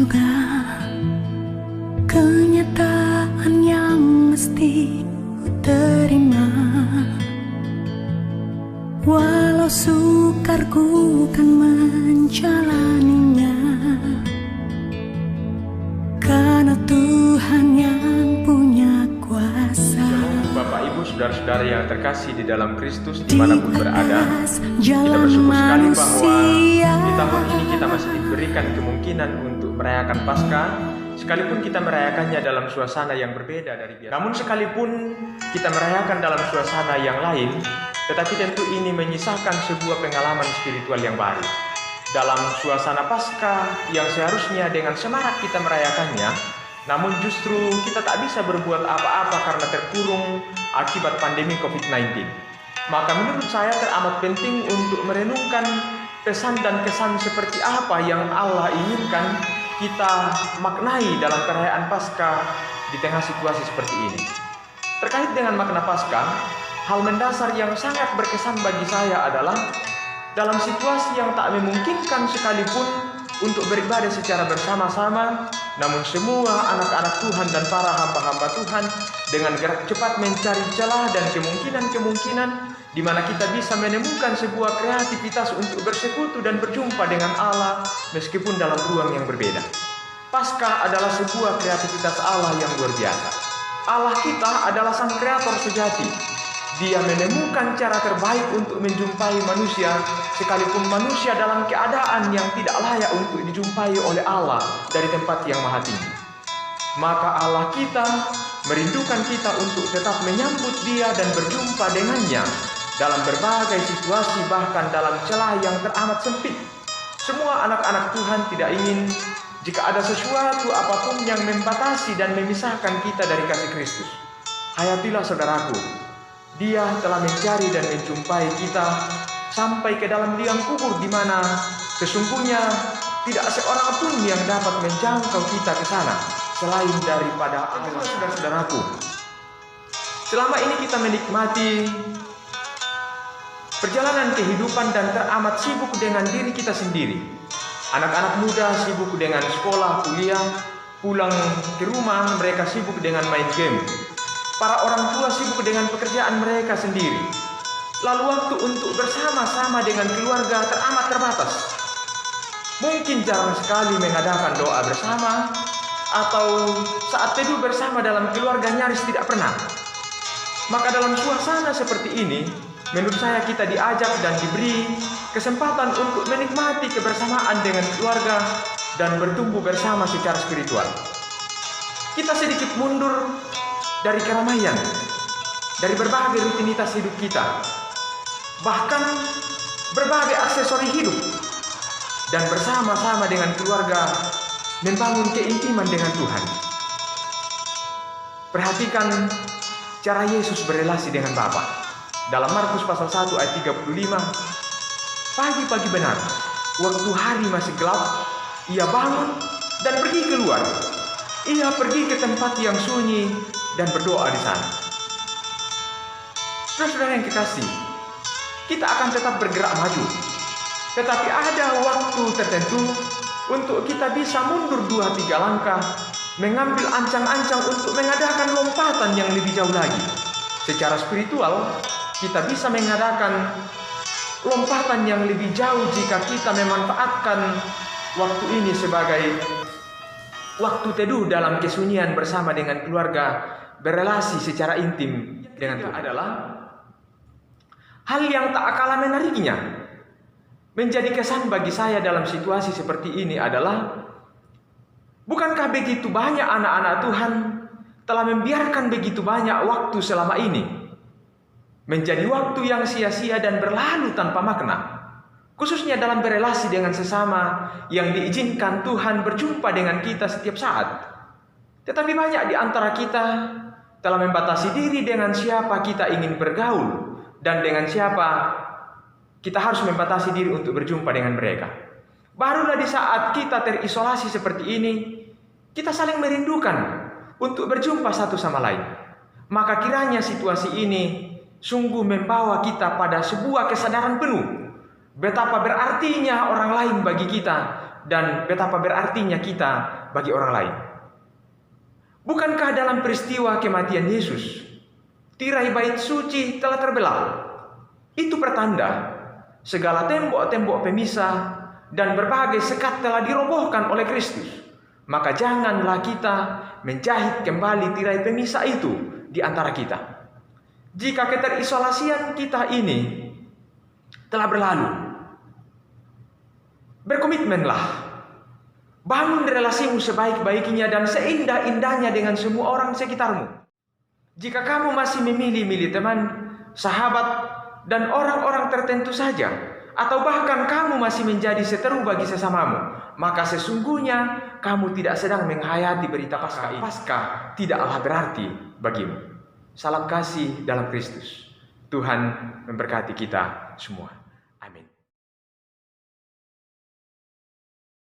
juga kenyataan yang mesti ku terima. Walau sukar ku kan menjalaninya, karena Tuhan yang punya kuasa. Bapak, Ibu, saudara-saudara yang terkasih di dalam Kristus dimanapun berada, kita bersyukur sekali bahwa di tahun ini kita masih diberikan kemungkinan untuk merayakan Paskah, sekalipun kita merayakannya dalam suasana yang berbeda dari biasa. Namun sekalipun kita merayakan dalam suasana yang lain, tetapi tentu ini menyisakan sebuah pengalaman spiritual yang baru. Dalam suasana Paskah yang seharusnya dengan semarak kita merayakannya, namun justru kita tak bisa berbuat apa-apa karena terkurung akibat pandemi COVID-19. Maka menurut saya teramat penting untuk merenungkan pesan dan kesan seperti apa yang Allah inginkan kita maknai dalam perayaan Paskah di tengah situasi seperti ini. Terkait dengan makna Paskah, hal mendasar yang sangat berkesan bagi saya adalah dalam situasi yang tak memungkinkan sekalipun untuk beribadah secara bersama-sama, namun semua anak-anak Tuhan dan para hamba-hamba Tuhan dengan gerak cepat mencari celah dan kemungkinan-kemungkinan di mana kita bisa menemukan sebuah kreativitas untuk bersekutu dan berjumpa dengan Allah meskipun dalam ruang yang berbeda. Paskah adalah sebuah kreativitas Allah yang luar biasa. Allah kita adalah sang kreator sejati. Dia menemukan cara terbaik untuk menjumpai manusia, sekalipun manusia dalam keadaan yang tidak layak untuk dijumpai oleh Allah dari tempat yang maha tinggi. Maka Allah kita merindukan kita untuk tetap menyambut Dia dan berjumpa dengannya dalam berbagai situasi, bahkan dalam celah yang teramat sempit. Semua anak-anak Tuhan tidak ingin jika ada sesuatu apapun yang membatasi dan memisahkan kita dari kasih Kristus. Hayatilah saudaraku, Dia telah mencari dan menjumpai kita sampai ke dalam liang kubur di mana sesungguhnya tidak seorang pun yang dapat menjangkau kita ke sana selain daripada Allah. Saudara-saudaraku, selama ini kita menikmati perjalanan kehidupan dan teramat sibuk dengan diri kita sendiri. Anak-anak muda sibuk dengan sekolah, kuliah, pulang ke rumah mereka sibuk dengan main game. Para orang tua sibuk dengan pekerjaan mereka sendiri. Lalu waktu untuk bersama-sama dengan keluarga teramat terbatas. Mungkin jarang sekali mengadakan doa bersama, atau saat teduh bersama dalam keluarga nyaris tidak pernah. Maka dalam suasana seperti ini, menurut saya kita diajak dan diberi kesempatan untuk menikmati kebersamaan dengan keluarga dan bertumbuh bersama secara spiritual. Kita sedikit mundur dari keramaian, dari berbagai rutinitas hidup kita, bahkan berbagai aksesori hidup, dan bersama-sama dengan keluarga membangun keintiman dengan Tuhan. Perhatikan cara Yesus berrelasi dengan Bapa. Dalam Markus pasal 1 ayat 35, pagi-pagi benar, waktu hari masih gelap, ia bangun dan pergi keluar. Ia pergi ke tempat yang sunyi dan berdoa di sana. Saudara-saudara yang kekasih, kita akan tetap bergerak maju, tetapi ada waktu tertentu untuk kita bisa mundur 2-3 langkah, mengambil ancang-ancang untuk mengadakan lompatan yang lebih jauh lagi. Secara spiritual, kita bisa mengadakan lompatan yang lebih jauh jika kita memanfaatkan waktu ini sebagai waktu teduh dalam kesunyian bersama dengan keluarga, berelasi secara intim dengan Tuhan. Adalah hal yang tak kalah menariknya. Menjadi kesan bagi saya dalam situasi seperti ini adalah, bukankah begitu banyak anak-anak Tuhan telah membiarkan begitu banyak waktu selama ini menjadi waktu yang sia-sia dan berlalu tanpa makna, khususnya dalam berelasi dengan sesama yang diizinkan Tuhan berjumpa dengan kita setiap saat. Tetapi banyak di antara kita telah membatasi diri dengan siapa kita ingin bergaul dan dengan siapa kita harus membatasi diri untuk berjumpa dengan mereka. Barulah di saat kita terisolasi seperti ini, kita saling merindukan untuk berjumpa satu sama lain. Maka kiranya situasi ini sungguh membawa kita pada sebuah kesadaran penuh betapa berartinya orang lain bagi kita dan betapa berartinya kita bagi orang lain. Bukankah dalam peristiwa kematian Yesus, tirai bait suci telah terbelah? Itu pertanda segala tembok-tembok pemisah dan berbagai sekat telah dirobohkan oleh Kristus. Maka janganlah kita menjahit kembali tirai pemisah itu di antara kita. Jika keterisolasian kita ini telah berlalu, berkomitmenlah. Bangun relasimu sebaik-baiknya dan seindah-indahnya dengan semua orang sekitarmu. Jika kamu masih memilih-milih teman, sahabat, dan orang-orang tertentu saja, atau bahkan kamu masih menjadi seteru bagi sesamamu, maka sesungguhnya kamu tidak sedang menghayati berita Paskah ini. Paskah tidaklah berarti bagimu. Salam kasih dalam Kristus. Tuhan memberkati kita semua.